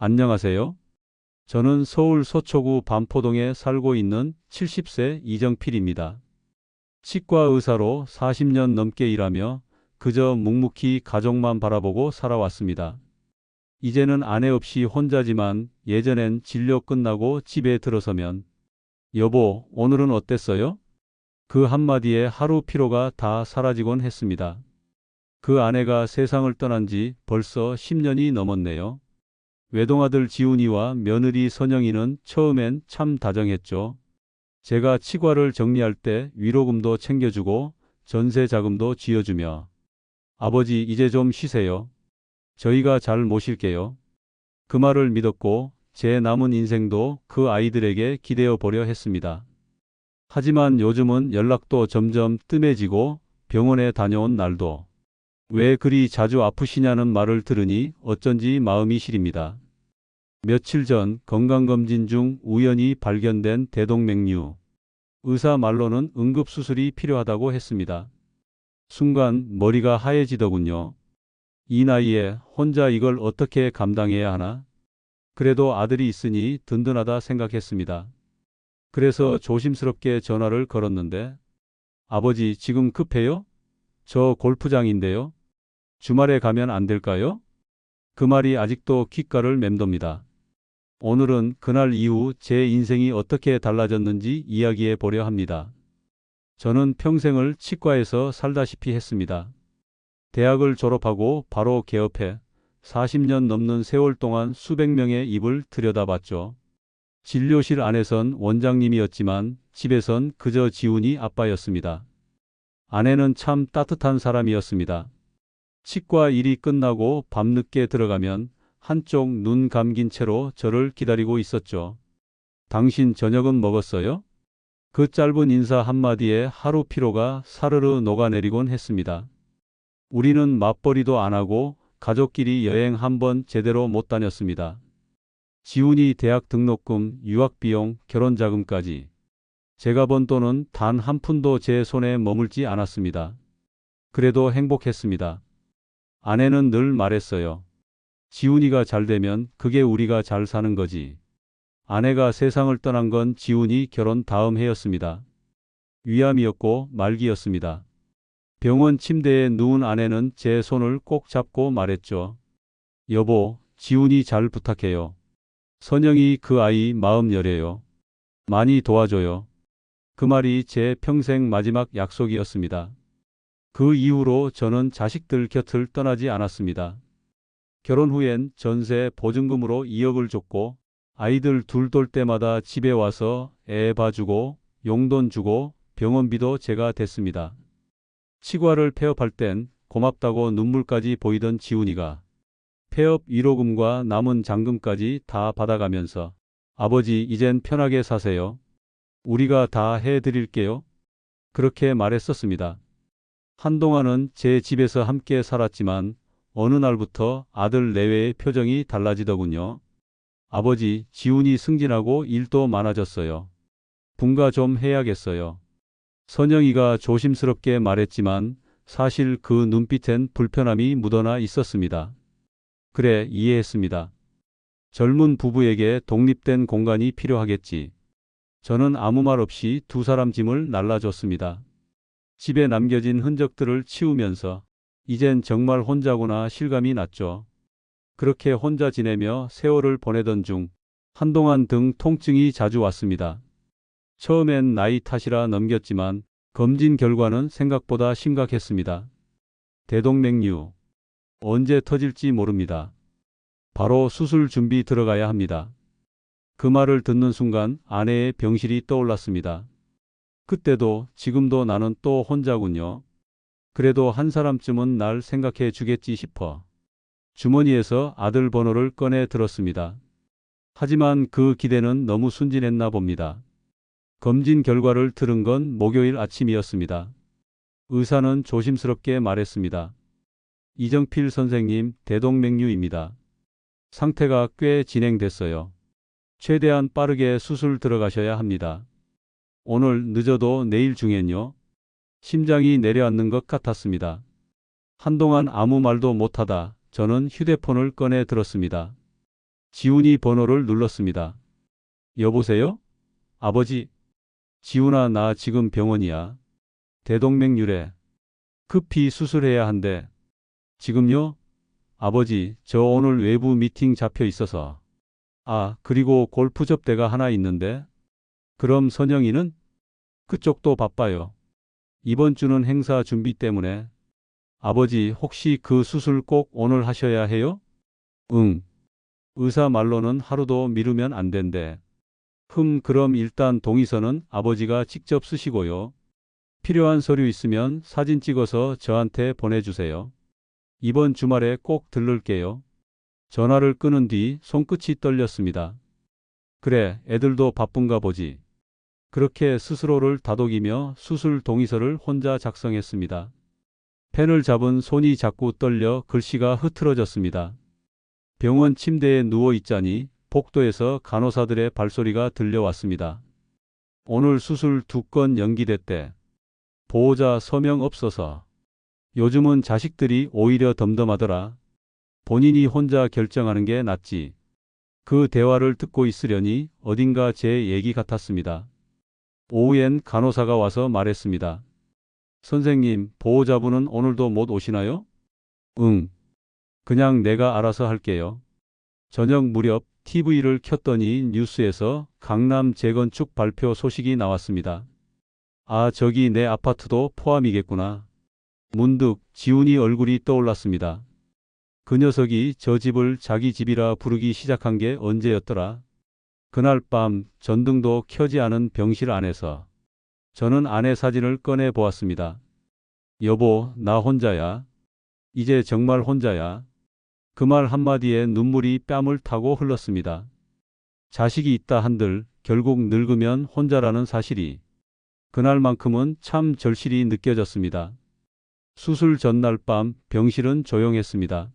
안녕하세요. 저는 서울 서초구 반포동에 살고 있는 70세 이정필입니다. 치과 의사로 40년 넘게 일하며 그저 묵묵히 가족만 바라보고 살아왔습니다. 이제는 아내 없이 혼자지만 예전엔 진료 끝나고 집에 들어서면 여보, 오늘은 어땠어요? 그 한마디에 하루 피로가 다 사라지곤 했습니다. 그 아내가 세상을 떠난 지 벌써 10년이 넘었네요. 외동아들 지훈이와 며느리 선영이는 처음엔 참 다정했죠. 제가 치과를 정리할 때 위로금도 챙겨주고 전세 자금도 쥐어주며 아버지 이제 좀 쉬세요. 저희가 잘 모실게요. 그 말을 믿었고 제 남은 인생도 그 아이들에게 기대어 보려 했습니다. 하지만 요즘은 연락도 점점 뜸해지고 병원에 다녀온 날도 왜 그리 자주 아프시냐는 말을 들으니 어쩐지 마음이 시립니다. 며칠 전 건강검진 중 우연히 발견된 대동맥류. 의사 말로는 응급수술이 필요하다고 했습니다. 순간 머리가 하얘지더군요. 이 나이에 혼자 이걸 어떻게 감당해야 하나? 그래도 아들이 있으니 든든하다 생각했습니다. 그래서 조심스럽게 전화를 걸었는데, 아버지 지금 급해요? 저 골프장인데요. 주말에 가면 안 될까요? 그 말이 아직도 귓가를 맴돕니다. 오늘은 그날 이후 제 인생이 어떻게 달라졌는지 이야기해 보려 합니다. 저는 평생을 치과에서 살다시피 했습니다. 대학을 졸업하고 바로 개업해 40년 넘는 세월 동안 수백 명의 입을 들여다봤죠. 진료실 안에선 원장님이었지만 집에선 그저 지훈이 아빠였습니다. 아내는 참 따뜻한 사람이었습니다. 치과 일이 끝나고 밤늦게 들어가면 한쪽 눈 감긴 채로 저를 기다리고 있었죠. 당신 저녁은 먹었어요? 그 짧은 인사 한마디에 하루 피로가 사르르 녹아내리곤 했습니다. 우리는 맞벌이도 안 하고 가족끼리 여행 한번 제대로 못 다녔습니다. 지훈이 대학 등록금, 유학비용, 결혼자금까지 제가 번 돈은 단 한 푼도 제 손에 머물지 않았습니다. 그래도 행복했습니다. 아내는 늘 말했어요. 지훈이가 잘 되면 그게 우리가 잘 사는 거지. 아내가 세상을 떠난 건 지훈이 결혼 다음 해였습니다. 위암이었고 말기였습니다. 병원 침대에 누운 아내는 제 손을 꼭 잡고 말했죠. 여보, 지훈이 잘 부탁해요. 선영이 그 아이 마음 여려요. 많이 도와줘요. 그 말이 제 평생 마지막 약속이었습니다. 그 이후로 저는 자식들 곁을 떠나지 않았습니다. 결혼 후엔 전세 보증금으로 2억을 줬고 아이들 둘 돌 때마다 집에 와서 애 봐주고 용돈 주고 병원비도 제가 댔습니다. 치과를 폐업할 땐 고맙다고 눈물까지 보이던 지훈이가 폐업 위로금과 남은 잔금까지 다 받아가면서 아버지 이젠 편하게 사세요. 우리가 다 해드릴게요. 그렇게 말했었습니다. 한동안은 제 집에서 함께 살았지만 어느 날부터 아들 내외의 표정이 달라지더군요. 아버지, 지훈이 승진하고 일도 많아졌어요. 분가 좀 해야겠어요. 선영이가 조심스럽게 말했지만 사실 그 눈빛엔 불편함이 묻어나 있었습니다. 그래, 이해했습니다. 젊은 부부에게 독립된 공간이 필요하겠지. 저는 아무 말 없이 두 사람 짐을 날라줬습니다. 집에 남겨진 흔적들을 치우면서 이젠 정말 혼자구나 실감이 났죠. 그렇게 혼자 지내며 세월을 보내던 중 한동안 등 통증이 자주 왔습니다. 처음엔 나이 탓이라 넘겼지만 검진 결과는 생각보다 심각했습니다. 대동맥류. 언제 터질지 모릅니다. 바로 수술 준비 들어가야 합니다. 그 말을 듣는 순간 아내의 병실이 떠올랐습니다. 그때도 지금도 나는 또 혼자군요. 그래도 한 사람쯤은 날 생각해 주겠지 싶어 주머니에서 아들 번호를 꺼내 들었습니다. 하지만 그 기대는 너무 순진했나 봅니다. 검진 결과를 들은 건 목요일 아침이었습니다. 의사는 조심스럽게 말했습니다. 이정필 선생님, 대동맥류입니다. 상태가 꽤 진행됐어요. 최대한 빠르게 수술 들어가셔야 합니다. 오늘 늦어도 내일 중엔요. 심장이 내려앉는 것 같았습니다. 한동안 아무 말도 못하다 저는 휴대폰을 꺼내 들었습니다. 지훈이 번호를 눌렀습니다. 여보세요? 아버지. 지훈아, 나 지금 병원이야. 대동맥류래. 급히 수술해야 한대. 지금요? 아버지, 저 오늘 외부 미팅 잡혀 있어서. 아, 그리고 골프 접대가 하나 있는데. 그럼 선영이는? 그쪽도 바빠요. 이번 주는 행사 준비 때문에. 아버지, 혹시 그 수술 꼭 오늘 하셔야 해요? 응. 의사 말로는 하루도 미루면 안 된대. 그럼 일단 동의서는 아버지가 직접 쓰시고요. 필요한 서류 있으면 사진 찍어서 저한테 보내주세요. 이번 주말에 꼭 들를게요. 전화를 끊은 뒤 손끝이 떨렸습니다. 그래, 애들도 바쁜가 보지. 그렇게 스스로를 다독이며 수술 동의서를 혼자 작성했습니다. 펜을 잡은 손이 자꾸 떨려 글씨가 흐트러졌습니다. 병원 침대에 누워 있자니 복도에서 간호사들의 발소리가 들려왔습니다. 오늘 수술 2건 연기됐대. 보호자 서명 없어서. 요즘은 자식들이 오히려 덤덤하더라. 본인이 혼자 결정하는 게 낫지. 그 대화를 듣고 있으려니 어딘가 제 얘기 같았습니다. 오후엔 간호사가 와서 말했습니다. 선생님, 보호자분은 오늘도 못 오시나요? 응. 그냥 내가 알아서 할게요. 저녁 무렵 TV를 켰더니 뉴스에서 강남 재건축 발표 소식이 나왔습니다. 아, 저기 내 아파트도 포함이겠구나. 문득 지훈이 얼굴이 떠올랐습니다. 그 녀석이 저 집을 자기 집이라 부르기 시작한 게 언제였더라? 그날 밤 전등도 켜지 않은 병실 안에서 저는 아내 사진을 꺼내 보았습니다. 여보, 나 혼자야. 이제 정말 혼자야. 그 말 한마디에 눈물이 뺨을 타고 흘렀습니다. 자식이 있다 한들 결국 늙으면 혼자라는 사실이 그날만큼은 참 절실히 느껴졌습니다. 수술 전날 밤 병실은 조용했습니다.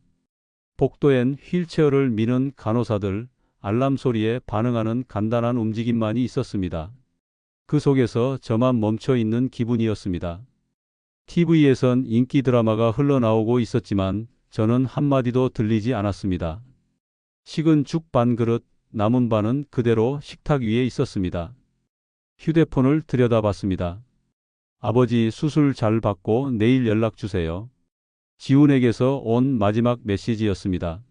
복도엔 휠체어를 미는 간호사들, 알람 소리에 반응하는 간단한 움직임만이 있었습니다. 그 속에서 저만 멈춰 있는 기분이었습니다. TV에선 인기 드라마가 흘러나오고 있었지만 저는 한마디도 들리지 않았습니다. 식은 죽 반 그릇, 남은 반은 그대로 식탁 위에 있었습니다. 휴대폰을 들여다봤습니다. 아버지 수술 잘 받고 내일 연락 주세요. 지훈에게서 온 마지막 메시지였습니다.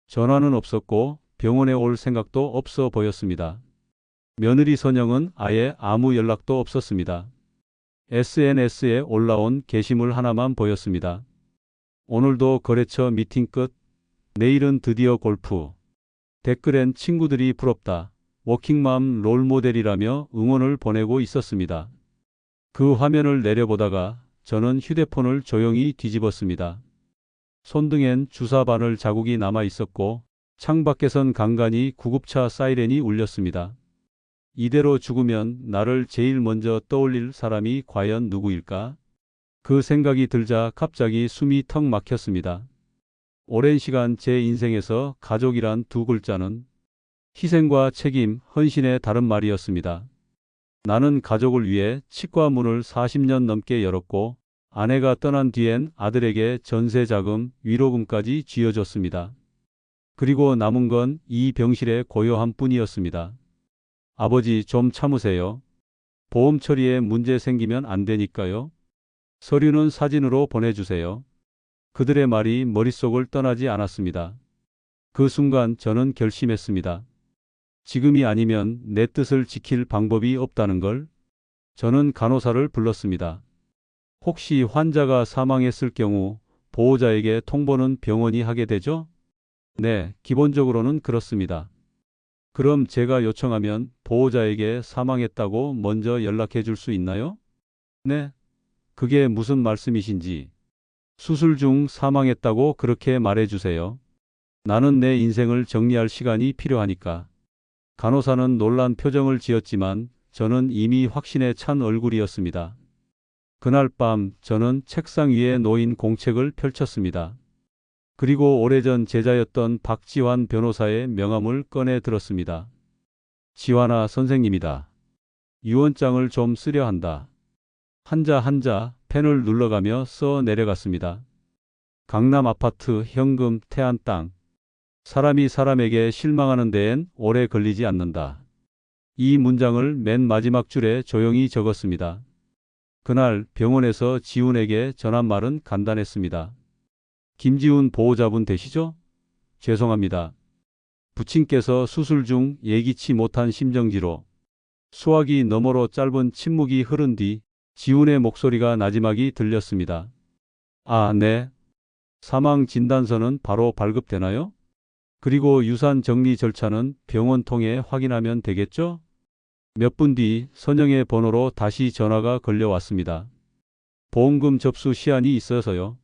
전화는 없었고 병원에 올 생각도 없어 보였습니다. 며느리 선영은 아예 아무 연락도 없었습니다. SNS에 올라온 게시물 하나만 보였습니다. 오늘도 거래처 미팅 끝, 내일은 드디어 골프. 댓글엔 친구들이 부럽다. 워킹맘 롤모델이라며 응원을 보내고 있었습니다. 그 화면을 내려보다가 저는 휴대폰을 조용히 뒤집었습니다. 손등엔 주사 바늘 자국이 남아 있었고 창밖에선 간간히 구급차 사이렌이 울렸습니다. 이대로 죽으면 나를 제일 먼저 떠올릴 사람이 과연 누구일까? 그 생각이 들자 갑자기 숨이 턱 막혔습니다. 오랜 시간 제 인생에서 가족이란 두 글자는 희생과 책임, 헌신의 다른 말이었습니다. 나는 가족을 위해 치과 문을 40년 넘게 열었고 아내가 떠난 뒤엔 아들에게 전세 자금, 위로금까지 쥐어줬습니다. 그리고 남은 건 이 병실의 고요함 뿐이었습니다. 아버지, 좀 참으세요. 보험 처리에 문제 생기면 안 되니까요. 서류는 사진으로 보내주세요. 그들의 말이 머릿속을 떠나지 않았습니다. 그 순간 저는 결심했습니다. 지금이 아니면 내 뜻을 지킬 방법이 없다는 걸. 저는 간호사를 불렀습니다. 혹시 환자가 사망했을 경우 보호자에게 통보는 병원이 하게 되죠? 네, 기본적으로는 그렇습니다. 그럼 제가 요청하면 보호자에게 사망했다고 먼저 연락해 줄 수 있나요? 네. 그게 무슨 말씀이신지. 수술 중 사망했다고 그렇게 말해 주세요. 나는 내 인생을 정리할 시간이 필요하니까. 간호사는 놀란 표정을 지었지만 저는 이미 확신에 찬 얼굴이었습니다. 그날 밤 저는 책상 위에 놓인 공책을 펼쳤습니다. 그리고 오래전 제자였던 박지환 변호사의 명함을 꺼내 들었습니다. 지환아 선생님이다. 유언장을 좀 쓰려 한다. 한자 한자 펜을 눌러가며 써 내려갔습니다. 강남 아파트 현금 태안 땅. 사람이 사람에게 실망하는 데엔 오래 걸리지 않는다. 이 문장을 맨 마지막 줄에 조용히 적었습니다. 그날 병원에서 지훈에게 전한 말은 간단했습니다. 김지훈 보호자분 되시죠? 죄송합니다. 부친께서 수술 중 예기치 못한 심정지로 수화기 너머로 짧은 침묵이 흐른 뒤 지훈의 목소리가 나지막이 들렸습니다. 아, 네. 사망 진단서는 바로 발급되나요? 그리고 유산 정리 절차는 병원 통해 확인하면 되겠죠? 몇 분 뒤 선영의 번호로 다시 전화가 걸려왔습니다. 보험금 접수 시한이 있어서요.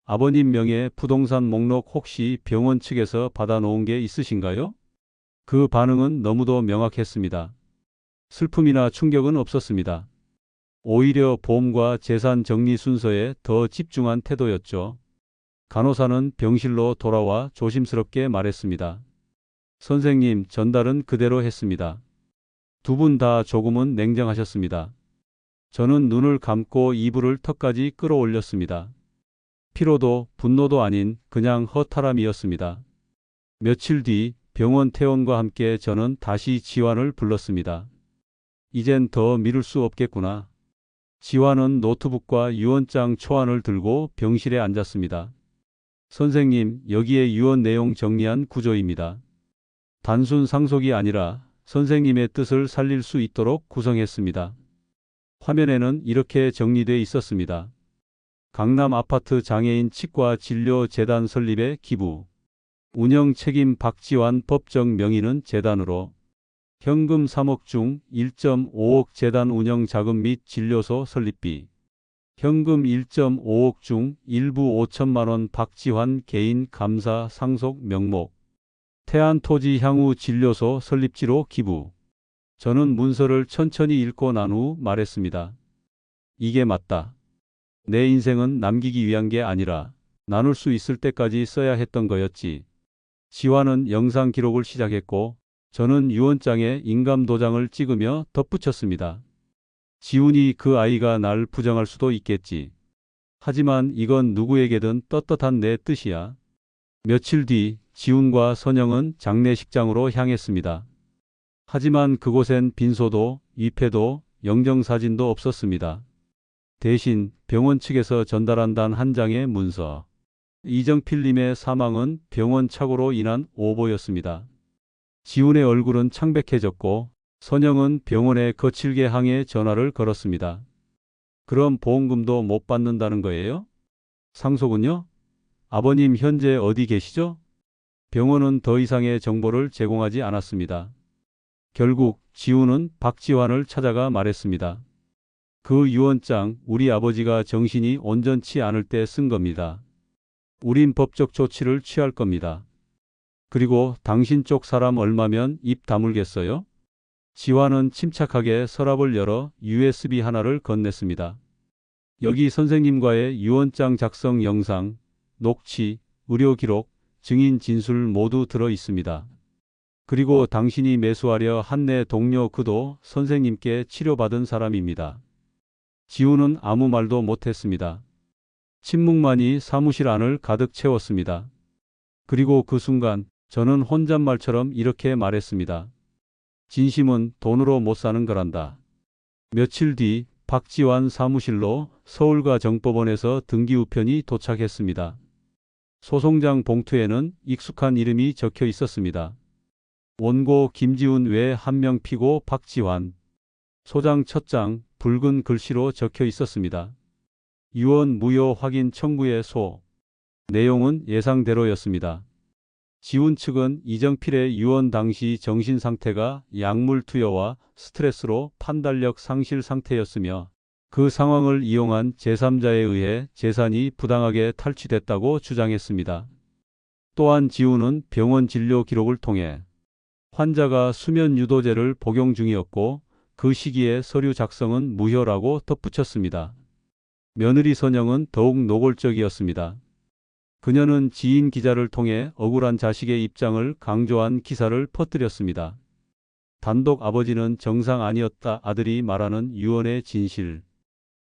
아버님 명의 부동산 목록 혹시 병원 측에서 받아놓은 게 있으신가요? 그 반응은 너무도 명확했습니다. 슬픔이나 충격은 없었습니다. 오히려 보험과 재산 정리 순서에 더 집중한 태도였죠. 간호사는 병실로 돌아와 조심스럽게 말했습니다. 선생님, 전달은 그대로 했습니다. 두 분 다 조금은 냉정하셨습니다. 저는 눈을 감고 이불을 턱까지 끌어올렸습니다. 피로도 분노도 아닌 그냥 허탈함이었습니다. 며칠 뒤 병원 퇴원과 함께 저는 다시 지환을 불렀습니다. 이젠 더 미룰 수 없겠구나. 지환은 노트북과 유언장 초안을 들고 병실에 앉았습니다. 선생님, 여기에 유언 내용 정리한 구조입니다. 단순 상속이 아니라 선생님의 뜻을 살릴 수 있도록 구성했습니다. 화면에는 이렇게 정리돼 있었습니다. 강남 아파트 장애인 치과 진료 재단 설립에 기부. 운영 책임 박지환 법적 명의는 재단으로. 현금 3억 중 1.5억 재단 운영 자금 및 진료소 설립비. 현금 1.5억 중 일부 5천만 원 박지환 개인 감사 상속 명목. 태안 토지 향후 진료소 설립지로 기부. 저는 문서를 천천히 읽고 난 후 말했습니다. 이게 맞다. 내 인생은 남기기 위한 게 아니라 나눌 수 있을 때까지 써야 했던 거였지. 지환은 영상 기록을 시작했고 저는 유언장에 인감 도장을 찍으며 덧붙였습니다. 지훈이 그 아이가 날 부정할 수도 있겠지. 하지만 이건 누구에게든 떳떳한 내 뜻이야. 며칠 뒤 지훈과 선영은 장례식장으로 향했습니다. 하지만 그곳엔 빈소도, 위패도, 영정사진도 없었습니다. 대신 병원 측에서 전달한 단 한 장의 문서. 이정필님의 사망은 병원 착오로 인한 오보였습니다. 지훈의 얼굴은 창백해졌고 선영은 병원에 거칠게 항해 전화를 걸었습니다. 그럼 보험금도 못 받는다는 거예요? 상속은요? 아버님 현재 어디 계시죠? 병원은 더 이상의 정보를 제공하지 않았습니다. 결국 지훈은 박지환을 찾아가 말했습니다. 그 유언장 우리 아버지가 정신이 온전치 않을 때 쓴 겁니다. 우린 법적 조치를 취할 겁니다. 그리고 당신 쪽 사람 얼마면 입 다물겠어요? 지환은 침착하게 서랍을 열어 USB 하나를 건넸습니다. 여기 선생님과의 유언장 작성 영상, 녹취, 의료 기록, 증인 진술 모두 들어 있습니다. 그리고 당신이 매수하려 한 내 동료 그도 선생님께 치료받은 사람입니다. 지훈은 아무 말도 못했습니다. 침묵만이 사무실 안을 가득 채웠습니다. 그리고 그 순간 저는 혼잣말처럼 이렇게 말했습니다. 진심은 돈으로 못 사는 거란다. 며칠 뒤 박지환 사무실로 서울과 정법원에서 등기 우편이 도착했습니다. 소송장 봉투에는 익숙한 이름이 적혀 있었습니다. 원고 김지훈 외 한 명 피고 박지환. 소장 첫 장 붉은 글씨로 적혀 있었습니다. 유언 무효 확인 청구의 소. 내용은 예상대로였습니다. 지훈 측은 이정필의 유언 당시 정신 상태가 약물 투여와 스트레스로 판단력 상실 상태였으며 그 상황을 이용한 제3자에 의해 재산이 부당하게 탈취됐다고 주장했습니다. 또한 지훈은 병원 진료 기록을 통해 환자가 수면 유도제를 복용 중이었고 그 시기에 서류 작성은 무효라고 덧붙였습니다. 며느리 선영은 더욱 노골적이었습니다. 그녀는 지인 기자를 통해 억울한 자식의 입장을 강조한 기사를 퍼뜨렸습니다. 단독 아버지는 정상 아니었다. 아들이 말하는 유언의 진실.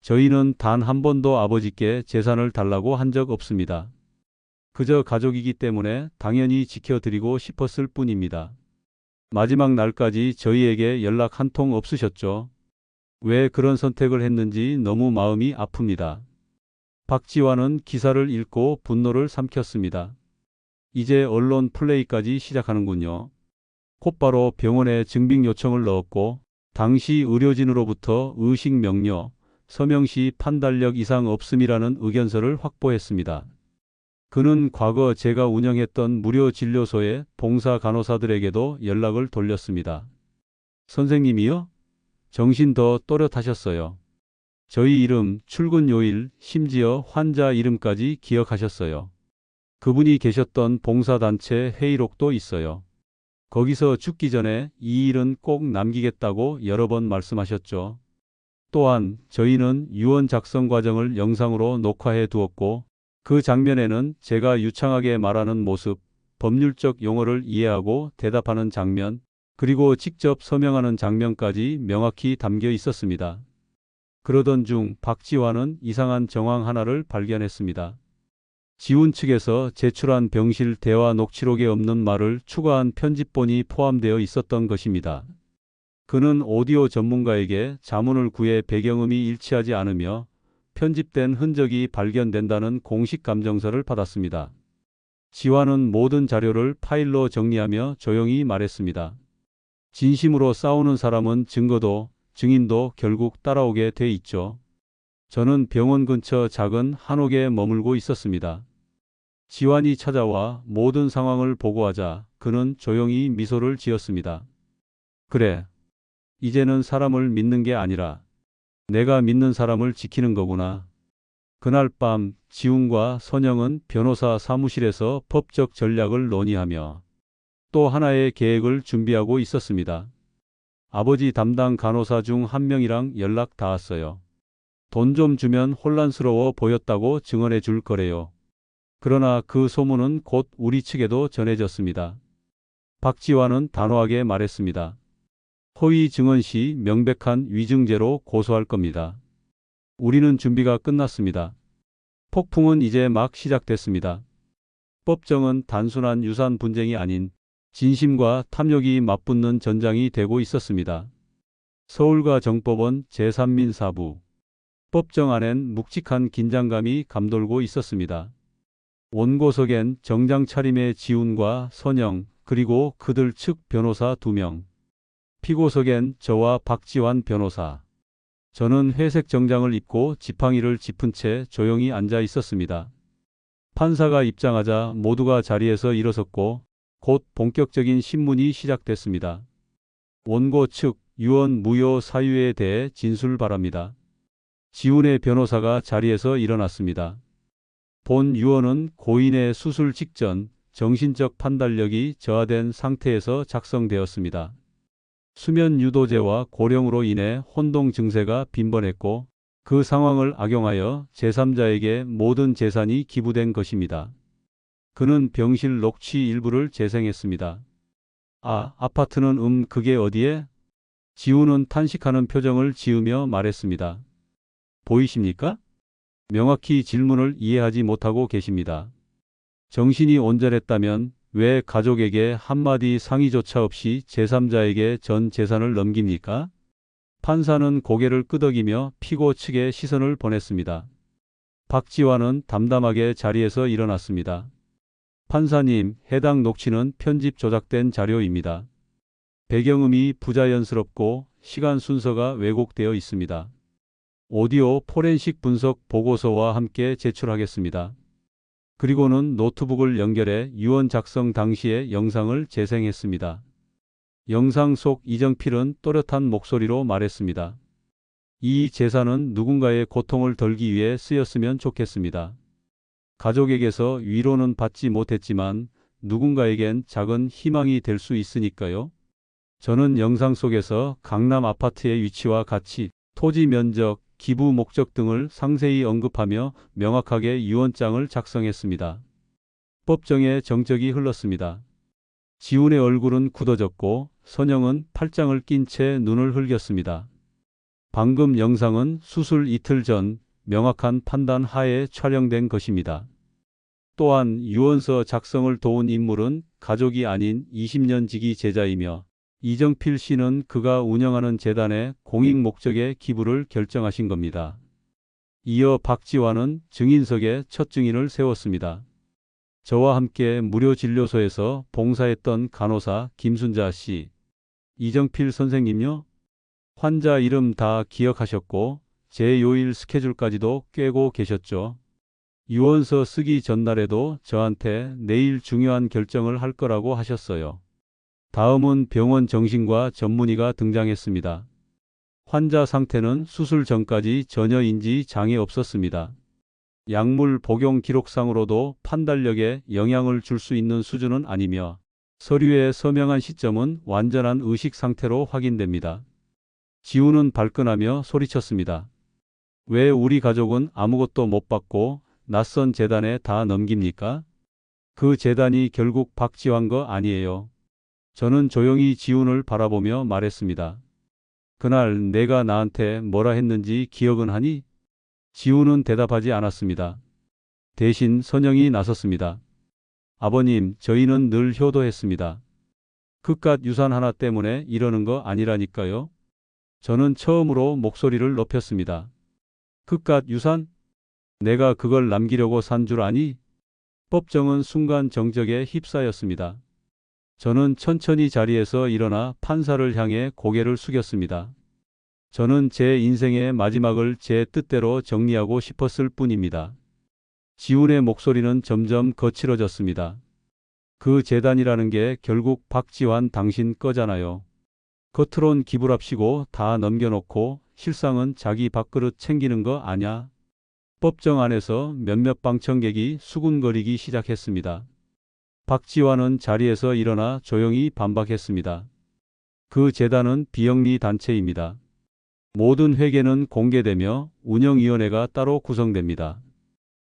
저희는 단 한 번도 아버지께 재산을 달라고 한 적 없습니다. 그저 가족이기 때문에 당연히 지켜드리고 싶었을 뿐입니다. 마지막 날까지 저희에게 연락 한 통 없으셨죠. 왜 그런 선택을 했는지 너무 마음이 아픕니다. 박지환은 기사를 읽고 분노를 삼켰습니다. 이제 언론 플레이까지 시작하는군요. 곧바로 병원에 증빙 요청을 넣었고 당시 의료진으로부터 의식 명료, 서명시 판단력 이상 없음이라는 의견서를 확보했습니다. 그는 과거 제가 운영했던 무료 진료소의 봉사 간호사들에게도 연락을 돌렸습니다. 선생님이요? 정신 더 또렷하셨어요. 저희 이름, 출근 요일, 심지어 환자 이름까지 기억하셨어요. 그분이 계셨던 봉사단체 회의록도 있어요. 거기서 죽기 전에 이 일은 꼭 남기겠다고 여러 번 말씀하셨죠. 또한 저희는 유언 작성 과정을 영상으로 녹화해 두었고 그 장면에는 제가 유창하게 말하는 모습, 법률적 용어를 이해하고 대답하는 장면, 그리고 직접 서명하는 장면까지 명확히 담겨 있었습니다. 그러던 중 박지환은 이상한 정황 하나를 발견했습니다. 지훈 측에서 제출한 병실 대화 녹취록에 없는 말을 추가한 편집본이 포함되어 있었던 것입니다. 그는 오디오 전문가에게 자문을 구해 배경음이 일치하지 않으며 편집된 흔적이 발견된다는 공식 감정서를 받았습니다. 지환은 모든 자료를 파일로 정리하며 조용히 말했습니다. 진심으로 싸우는 사람은 증거도 증인도 결국 따라오게 돼 있죠. 저는 병원 근처 작은 한옥에 머물고 있었습니다. 지환이 찾아와 모든 상황을 보고하자 그는 조용히 미소를 지었습니다. 그래, 이제는 사람을 믿는 게 아니라 내가 믿는 사람을 지키는 거구나. 그날 밤 지훈과 선영은 변호사 사무실에서 법적 전략을 논의하며 또 하나의 계획을 준비하고 있었습니다. 아버지 담당 간호사 중 한 명이랑 연락 닿았어요. 돈 좀 주면 혼란스러워 보였다고 증언해 줄 거래요. 그러나 그 소문은 곧 우리 측에도 전해졌습니다. 박지환은 단호하게 말했습니다. 허위 증언 시 명백한 위증죄로 고소할 겁니다. 우리는 준비가 끝났습니다. 폭풍은 이제 막 시작됐습니다. 법정은 단순한 유산 분쟁이 아닌 진심과 탐욕이 맞붙는 전장이 되고 있었습니다. 서울과 정법원 제3민사부. 법정 안엔 묵직한 긴장감이 감돌고 있었습니다. 원고석엔 정장 차림의 지훈과 선영 그리고 그들 측 변호사 2명. 피고석엔 저와 박지환 변호사. 저는 회색 정장을 입고 지팡이를 짚은 채 조용히 앉아 있었습니다. 판사가 입장하자 모두가 자리에서 일어섰고 곧 본격적인 신문이 시작됐습니다. 원고 측 유언 무효 사유에 대해 진술 바랍니다. 지훈의 변호사가 자리에서 일어났습니다. 본 유언은 고인의 수술 직전 정신적 판단력이 저하된 상태에서 작성되었습니다. 수면 유도제와 고령으로 인해 혼동 증세가 빈번했고 그 상황을 악용하여 제3자에게 모든 재산이 기부된 것입니다. 그는 병실 녹취 일부를 재생했습니다. 아, 아파트는 그게 어디에? 지훈은 탄식하는 표정을 지으며 말했습니다. 보이십니까? 명확히 질문을 이해하지 못하고 계십니다. 정신이 온전했다면 왜 가족에게 한마디 상의조차 없이 제3자에게 전 재산을 넘깁니까? 판사는 고개를 끄덕이며 피고 측에 시선을 보냈습니다. 박지환은 담담하게 자리에서 일어났습니다. 판사님, 해당 녹취는 편집 조작된 자료입니다. 배경음이 부자연스럽고 시간 순서가 왜곡되어 있습니다. 오디오 포렌식 분석 보고서와 함께 제출하겠습니다. 그리고는 노트북을 연결해 유언 작성 당시의 영상을 재생했습니다. 영상 속 이정필은 또렷한 목소리로 말했습니다. 이 재산은 누군가의 고통을 덜기 위해 쓰였으면 좋겠습니다. 가족에게서 위로는 받지 못했지만 누군가에겐 작은 희망이 될 수 있으니까요. 저는 영상 속에서 강남 아파트의 위치와 가치, 토지 면적, 기부 목적 등을 상세히 언급하며 명확하게 유언장을 작성했습니다. 법정에 정적이 흘렀습니다. 지훈의 얼굴은 굳어졌고 선영은 팔짱을 낀 채 눈을 흘겼습니다. 방금 영상은 수술 이틀 전 명확한 판단 하에 촬영된 것입니다. 또한 유언서 작성을 도운 인물은 가족이 아닌 20년 지기 제자이며 이정필 씨는 그가 운영하는 재단의 공익 목적의 기부를 결정하신 겁니다. 이어 박지환은 증인석에 첫 증인을 세웠습니다. 저와 함께 무료 진료소에서 봉사했던 간호사 김순자 씨, 이정필 선생님요? 환자 이름 다 기억하셨고 제 요일 스케줄까지도 꿰고 계셨죠. 유언서 쓰기 전날에도 저한테 내일 중요한 결정을 할 거라고 하셨어요. 다음은 병원 정신과 전문의가 등장했습니다. 환자 상태는 수술 전까지 전혀 인지 장애 없었습니다. 약물 복용 기록상으로도 판단력에 영향을 줄 수 있는 수준은 아니며 서류에 서명한 시점은 완전한 의식 상태로 확인됩니다. 지우는 발끈하며 소리쳤습니다. 왜 우리 가족은 아무것도 못 받고 낯선 재단에 다 넘깁니까? 그 재단이 결국 박지환 거 아니에요. 저는 조용히 지훈을 바라보며 말했습니다. 그날 내가 나한테 뭐라 했는지 기억은 하니? 지훈은 대답하지 않았습니다. 대신 선영이 나섰습니다. 아버님, 저희는 늘 효도했습니다. 그깟 유산 하나 때문에 이러는 거 아니라니까요. 저는 처음으로 목소리를 높였습니다. 그깟 유산? 내가 그걸 남기려고 산 줄 아니? 법정은 순간 정적에 휩싸였습니다. 저는 천천히 자리에서 일어나 판사를 향해 고개를 숙였습니다. 저는 제 인생의 마지막을 제 뜻대로 정리하고 싶었을 뿐입니다. 지훈의 목소리는 점점 거칠어졌습니다. 그 재단이라는 게 결국 박지환 당신 거잖아요. 겉으론 기부랍시고 다 넘겨놓고 실상은 자기 밥그릇 챙기는 거 아냐? 법정 안에서 몇몇 방청객이 수군거리기 시작했습니다. 박지환은 자리에서 일어나 조용히 반박했습니다. 그 재단은 비영리 단체입니다. 모든 회계는 공개되며 운영위원회가 따로 구성됩니다.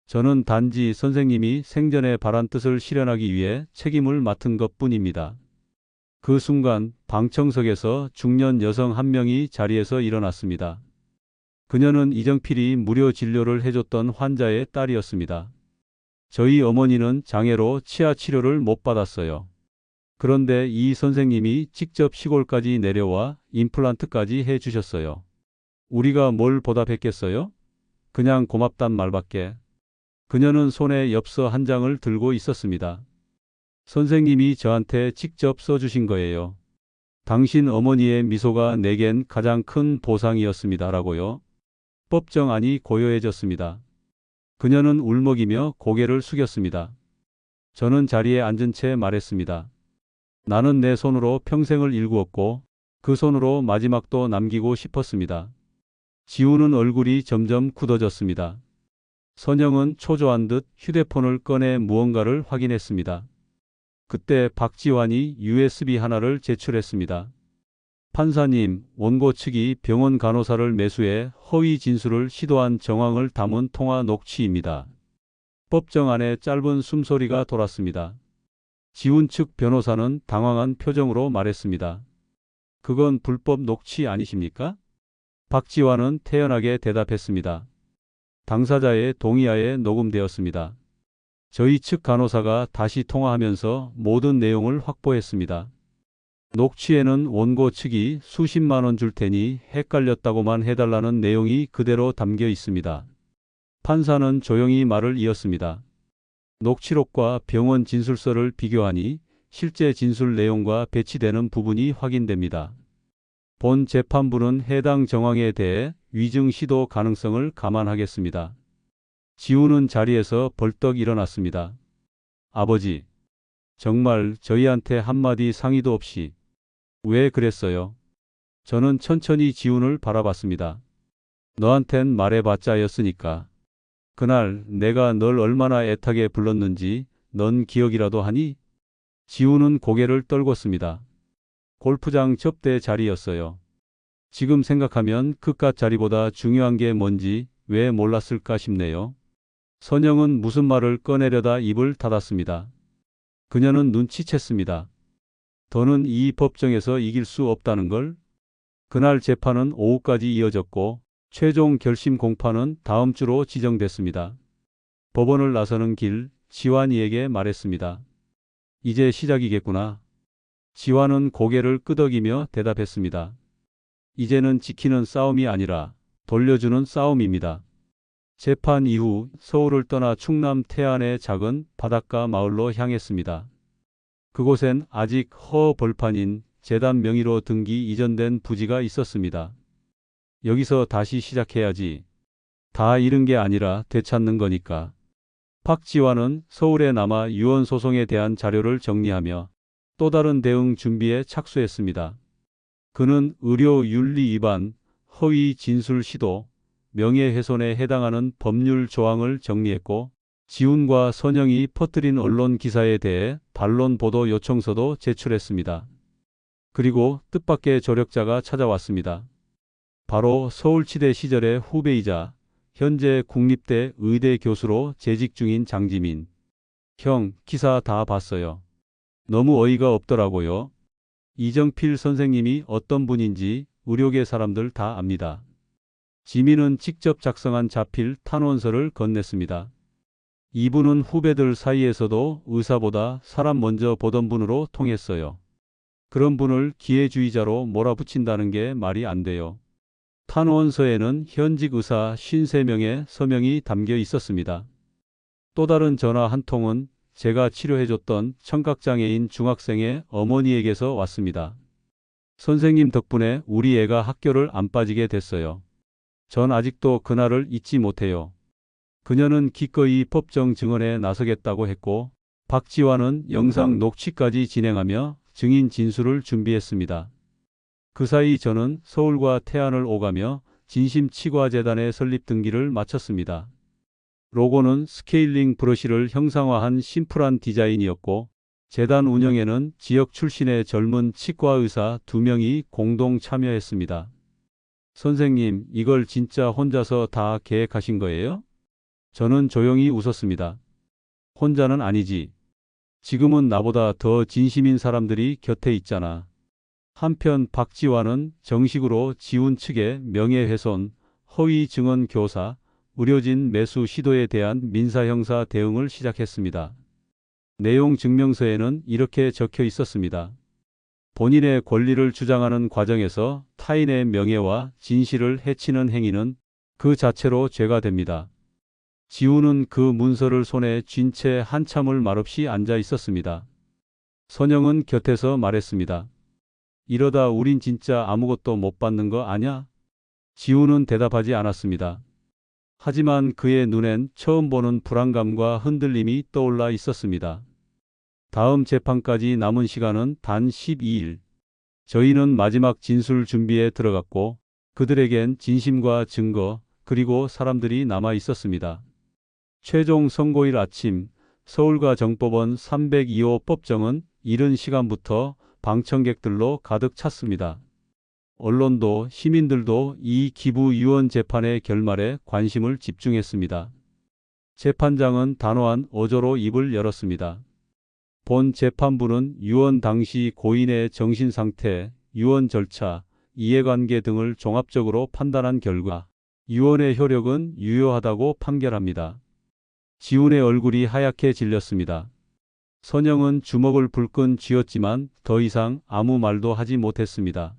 저는 단지 선생님이 생전에 바란 뜻을 실현하기 위해 책임을 맡은 것뿐입니다. 그 순간 방청석에서 중년 여성 한 명이 자리에서 일어났습니다. 그녀는 이정필이 무료 진료를 해줬던 환자의 딸이었습니다. 저희 어머니는 장애로 치아 치료를 못 받았어요. 그런데 이 선생님이 직접 시골까지 내려와 임플란트까지 해주셨어요. 우리가 뭘 보답했겠어요? 그냥 고맙단 말밖에. 그녀는 손에 엽서 한 장을 들고 있었습니다. 선생님이 저한테 직접 써주신 거예요. 당신 어머니의 미소가 내겐 가장 큰 보상이었습니다라고요. 법정 안이 고요해졌습니다. 그녀는 울먹이며 고개를 숙였습니다. 저는 자리에 앉은 채 말했습니다. 나는 내 손으로 평생을 일구었고 그 손으로 마지막도 남기고 싶었습니다. 지우는 얼굴이 점점 굳어졌습니다. 선영은 초조한 듯 휴대폰을 꺼내 무언가를 확인했습니다. 그때 박지환이 USB 하나를 제출했습니다. 판사님, 원고 측이 병원 간호사를 매수해 허위 진술을 시도한 정황을 담은 통화 녹취입니다. 법정 안에 짧은 숨소리가 돌았습니다. 지훈 측 변호사는 당황한 표정으로 말했습니다. 그건 불법 녹취 아니십니까? 박지환은 태연하게 대답했습니다. 당사자의 동의하에 녹음되었습니다. 저희 측 간호사가 다시 통화하면서 모든 내용을 확보했습니다. 녹취에는 원고 측이 수십만 원 줄 테니 헷갈렸다고만 해달라는 내용이 그대로 담겨 있습니다. 판사는 조용히 말을 이었습니다. 녹취록과 병원 진술서를 비교하니 실제 진술 내용과 배치되는 부분이 확인됩니다. 본 재판부는 해당 정황에 대해 위증 시도 가능성을 감안하겠습니다. 지우는 자리에서 벌떡 일어났습니다. 아버지, 정말 저희한테 한마디 상의도 없이 왜 그랬어요? 저는 천천히 지훈을 바라봤습니다. 너한텐 말해봤자였으니까. 그날 내가 널 얼마나 애타게 불렀는지 넌 기억이라도 하니? 지훈은 고개를 떨궜습니다. 골프장 접대 자리였어요. 지금 생각하면 그깟 자리보다 중요한 게 뭔지 왜 몰랐을까 싶네요. 선영은 무슨 말을 꺼내려다 입을 닫았습니다. 그녀는 눈치챘습니다. 더는 이 법정에서 이길 수 없다는 걸. 그날 재판은 오후까지 이어졌고 최종 결심 공판은 다음 주로 지정됐습니다. 법원을 나서는 길, 지환이에게 말했습니다. 이제 시작이겠구나. 지환은 고개를 끄덕이며 대답했습니다. 이제는 지키는 싸움이 아니라 돌려주는 싸움입니다. 재판 이후 서울을 떠나 충남 태안의 작은 바닷가 마을로 향했습니다. 그곳엔 아직 허벌판인 재단 명의로 등기 이전된 부지가 있었습니다. 여기서 다시 시작해야지. 다 잃은 게 아니라 되찾는 거니까. 박지환은 서울에 남아 유언 소송에 대한 자료를 정리하며 또 다른 대응 준비에 착수했습니다. 그는 의료 윤리 위반, 허위 진술 시도, 명예훼손에 해당하는 법률 조항을 정리했고 지훈과 선영이 퍼뜨린 언론 기사에 대해 반론 보도 요청서도 제출했습니다. 그리고 뜻밖의 조력자가 찾아왔습니다. 바로 서울치대 시절의 후배이자 현재 국립대 의대 교수로 재직 중인 장지민. 형, 기사 다 봤어요. 너무 어이가 없더라고요. 이정필 선생님이 어떤 분인지 의료계 사람들 다 압니다. 지민은 직접 작성한 자필 탄원서를 건넸습니다. 이분은 후배들 사이에서도 의사보다 사람 먼저 보던 분으로 통했어요. 그런 분을 기회주의자로 몰아붙인다는 게 말이 안 돼요. 탄원서에는 현직 의사 53명의 서명이 담겨 있었습니다. 또 다른 전화 한 통은 제가 치료해줬던 청각장애인 중학생의 어머니에게서 왔습니다. 선생님 덕분에 우리 애가 학교를 안 빠지게 됐어요. 전 아직도 그날을 잊지 못해요. 그녀는 기꺼이 법정 증언에 나서겠다고 했고 박지환은 영상 녹취까지 진행하며 증인 진술을 준비했습니다. 그 사이 저는 서울과 태안을 오가며 진심치과재단의 설립 등기를 마쳤습니다. 로고는 스케일링 브러쉬를 형상화한 심플한 디자인이었고 재단 운영에는 지역 출신의 젊은 치과의사 2명이 공동 참여했습니다. 선생님, 이걸 진짜 혼자서 다 계획하신 거예요? 저는 조용히 웃었습니다. 혼자는 아니지. 지금은 나보다 더 진심인 사람들이 곁에 있잖아. 한편 박지환은 정식으로 지훈 측의 명예훼손, 허위 증언 교사, 의료진 매수 시도에 대한 민사형사 대응을 시작했습니다. 내용 증명서에는 이렇게 적혀 있었습니다. 본인의 권리를 주장하는 과정에서 타인의 명예와 진실을 해치는 행위는 그 자체로 죄가 됩니다. 지훈은 그 문서를 손에 쥔 채 한참을 말없이 앉아 있었습니다. 선영은 곁에서 말했습니다. 이러다 우린 진짜 아무것도 못 받는 거 아냐? 지훈은 대답하지 않았습니다. 하지만 그의 눈엔 처음 보는 불안감과 흔들림이 떠올라 있었습니다. 다음 재판까지 남은 시간은 단 12일. 저희는 마지막 진술 준비에 들어갔고 그들에겐 진심과 증거 그리고 사람들이 남아 있었습니다. 최종 선고일 아침 서울과 정법원 302호 법정은 이른 시간부터 방청객들로 가득 찼습니다. 언론도 시민들도 이 기부 유언 재판의 결말에 관심을 집중했습니다. 재판장은 단호한 어조로 입을 열었습니다. 본 재판부는 유언 당시 고인의 정신상태, 유언 절차, 이해관계 등을 종합적으로 판단한 결과 유언의 효력은 유효하다고 판결합니다. 지훈의 얼굴이 하얗게 질렸습니다. 선영은 주먹을 불끈 쥐었지만 더 이상 아무 말도 하지 못했습니다.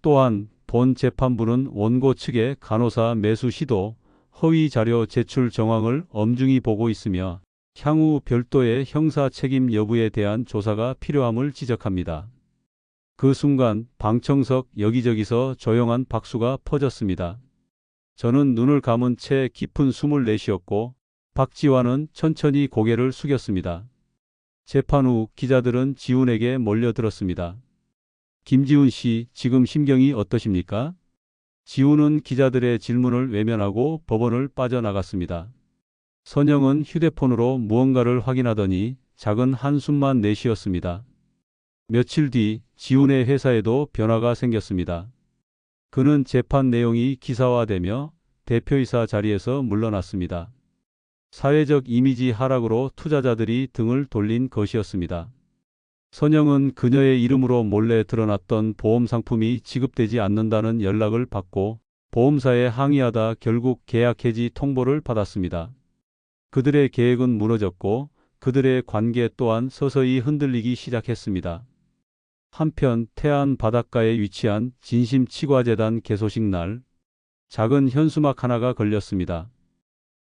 또한 본 재판부는 원고 측의 간호사 매수 시도, 허위 자료 제출 정황을 엄중히 보고 있으며 향후 별도의 형사 책임 여부에 대한 조사가 필요함을 지적합니다. 그 순간 방청석 여기저기서 조용한 박수가 퍼졌습니다. 저는 눈을 감은 채 깊은 숨을 내쉬었고 박지환은 천천히 고개를 숙였습니다. 재판 후 기자들은 지훈에게 몰려들었습니다. 김지훈 씨, 지금 심경이 어떠십니까? 지훈은 기자들의 질문을 외면하고 법원을 빠져나갔습니다. 선영은 휴대폰으로 무언가를 확인하더니 작은 한숨만 내쉬었습니다. 며칠 뒤 지훈의 회사에도 변화가 생겼습니다. 그는 재판 내용이 기사화되며 대표이사 자리에서 물러났습니다. 사회적 이미지 하락으로 투자자들이 등을 돌린 것이었습니다. 선영은 그녀의 이름으로 몰래 드러났던 보험 상품이 지급되지 않는다는 연락을 받고 보험사에 항의하다 결국 계약 해지 통보를 받았습니다. 그들의 계획은 무너졌고 그들의 관계 또한 서서히 흔들리기 시작했습니다. 한편 태안 바닷가에 위치한 진심치과재단 개소식 날, 작은 현수막 하나가 걸렸습니다.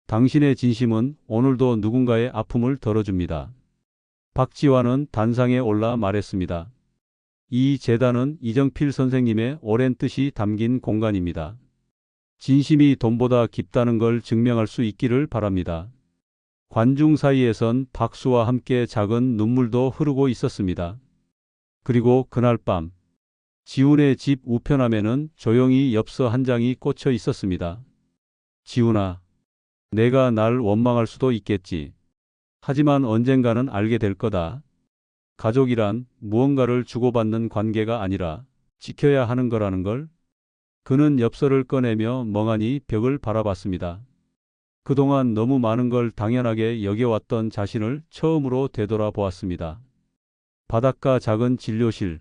당신의 진심은 오늘도 누군가의 아픔을 덜어줍니다. 박지환은 단상에 올라 말했습니다. 이 재단은 이정필 선생님의 오랜 뜻이 담긴 공간입니다. 진심이 돈보다 깊다는 걸 증명할 수 있기를 바랍니다. 관중 사이에선 박수와 함께 작은 눈물도 흐르고 있었습니다. 그리고 그날 밤, 지훈의 집 우편함에는 조용히 엽서 한 장이 꽂혀 있었습니다. 지훈아, 내가 날 원망할 수도 있겠지. 하지만 언젠가는 알게 될 거다. 가족이란 무언가를 주고받는 관계가 아니라 지켜야 하는 거라는 걸. 그는 엽서를 꺼내며 멍하니 벽을 바라봤습니다. 그동안 너무 많은 걸 당연하게 여겨왔던 자신을 처음으로 되돌아보았습니다. 바닷가 작은 진료실,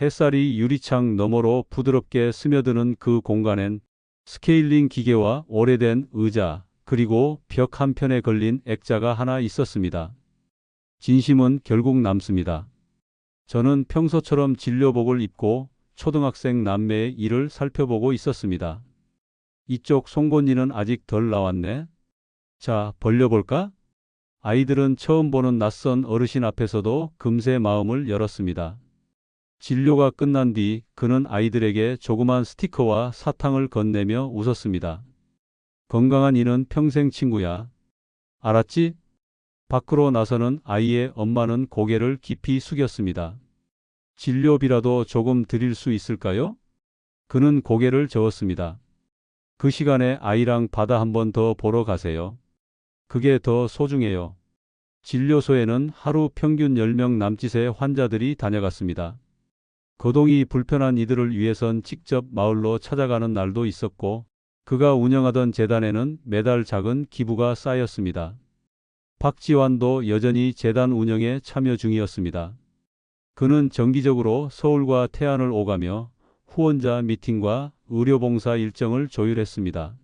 햇살이 유리창 너머로 부드럽게 스며드는 그 공간엔 스케일링 기계와 오래된 의자, 그리고 벽 한편에 걸린 액자가 하나 있었습니다. 진심은 결국 남습니다. 저는 평소처럼 진료복을 입고 초등학생 남매의 일을 살펴보고 있었습니다. 이쪽 송곳니는 아직 덜 나왔네. 자, 벌려볼까? 아이들은 처음 보는 낯선 어르신 앞에서도 금세 마음을 열었습니다. 진료가 끝난 뒤 그는 아이들에게 조그만 스티커와 사탕을 건네며 웃었습니다. 건강한 이는 평생 친구야. 알았지? 밖으로 나서는 아이의 엄마는 고개를 깊이 숙였습니다. 진료비라도 조금 드릴 수 있을까요? 그는 고개를 저었습니다. 그 시간에 아이랑 바다 한 번 더 보러 가세요. 그게 더 소중해요. 진료소에는 하루 평균 10명 남짓의 환자들이 다녀갔습니다. 거동이 불편한 이들을 위해선 직접 마을로 찾아가는 날도 있었고 그가 운영하던 재단에는 매달 작은 기부가 쌓였습니다. 박지환도 여전히 재단 운영에 참여 중이었습니다. 그는 정기적으로 서울과 태안을 오가며 후원자 미팅과 의료봉사 일정을 조율했습니다.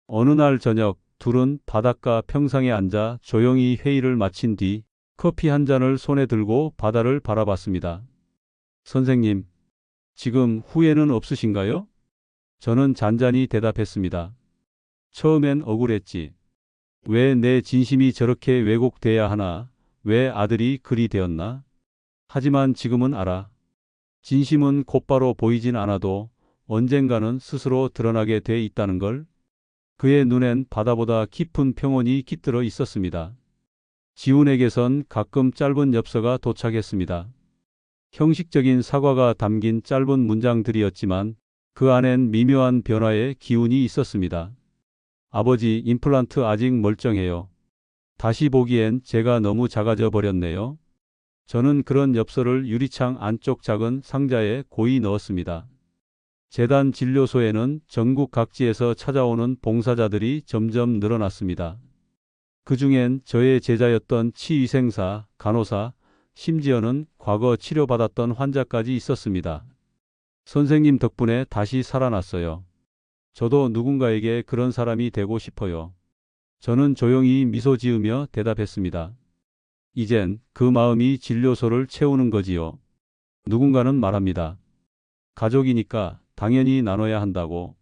어느 날 저녁 둘은 바닷가 평상에 앉아 조용히 회의를 마친 뒤 커피 한 잔을 손에 들고 바다를 바라봤습니다. 선생님, 지금 후회는 없으신가요? 저는 잔잔히 대답했습니다. 처음엔 억울했지. 왜 내 진심이 저렇게 왜곡돼야 하나? 왜 아들이 그리 되었나? 하지만 지금은 알아. 진심은 곧바로 보이진 않아도 언젠가는 스스로 드러나게 돼 있다는 걸. 그의 눈엔 바다보다 깊은 평온이 깃들어 있었습니다. 지훈에게선 가끔 짧은 엽서가 도착했습니다. 형식적인 사과가 담긴 짧은 문장들이었지만 그 안엔 미묘한 변화의 기운이 있었습니다. 아버지, 임플란트 아직 멀쩡해요. 다시 보기엔 제가 너무 작아져 버렸네요. 저는 그런 엽서를 유리창 안쪽 작은 상자에 고이 넣었습니다. 재단 진료소에는 전국 각지에서 찾아오는 봉사자들이 점점 늘어났습니다. 그 중엔 저의 제자였던 치위생사, 간호사, 심지어는 과거 치료받았던 환자까지 있었습니다. 선생님 덕분에 다시 살아났어요. 저도 누군가에게 그런 사람이 되고 싶어요. 저는 조용히 미소 지으며 대답했습니다. 이젠 그 마음이 진료소를 채우는 거지요. 누군가는 말합니다. 가족이니까 당연히 나눠야 한다고.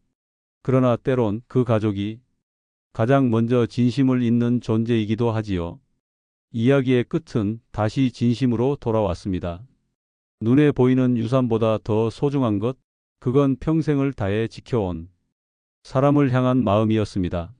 그러나 때론 그 가족이 가장 먼저 진심을 잇는 존재이기도 하지요. 이야기의 끝은 다시 진심으로 돌아왔습니다. 눈에 보이는 유산보다 더 소중한 것, 그건 평생을 다해 지켜온 사람을 향한 마음이었습니다.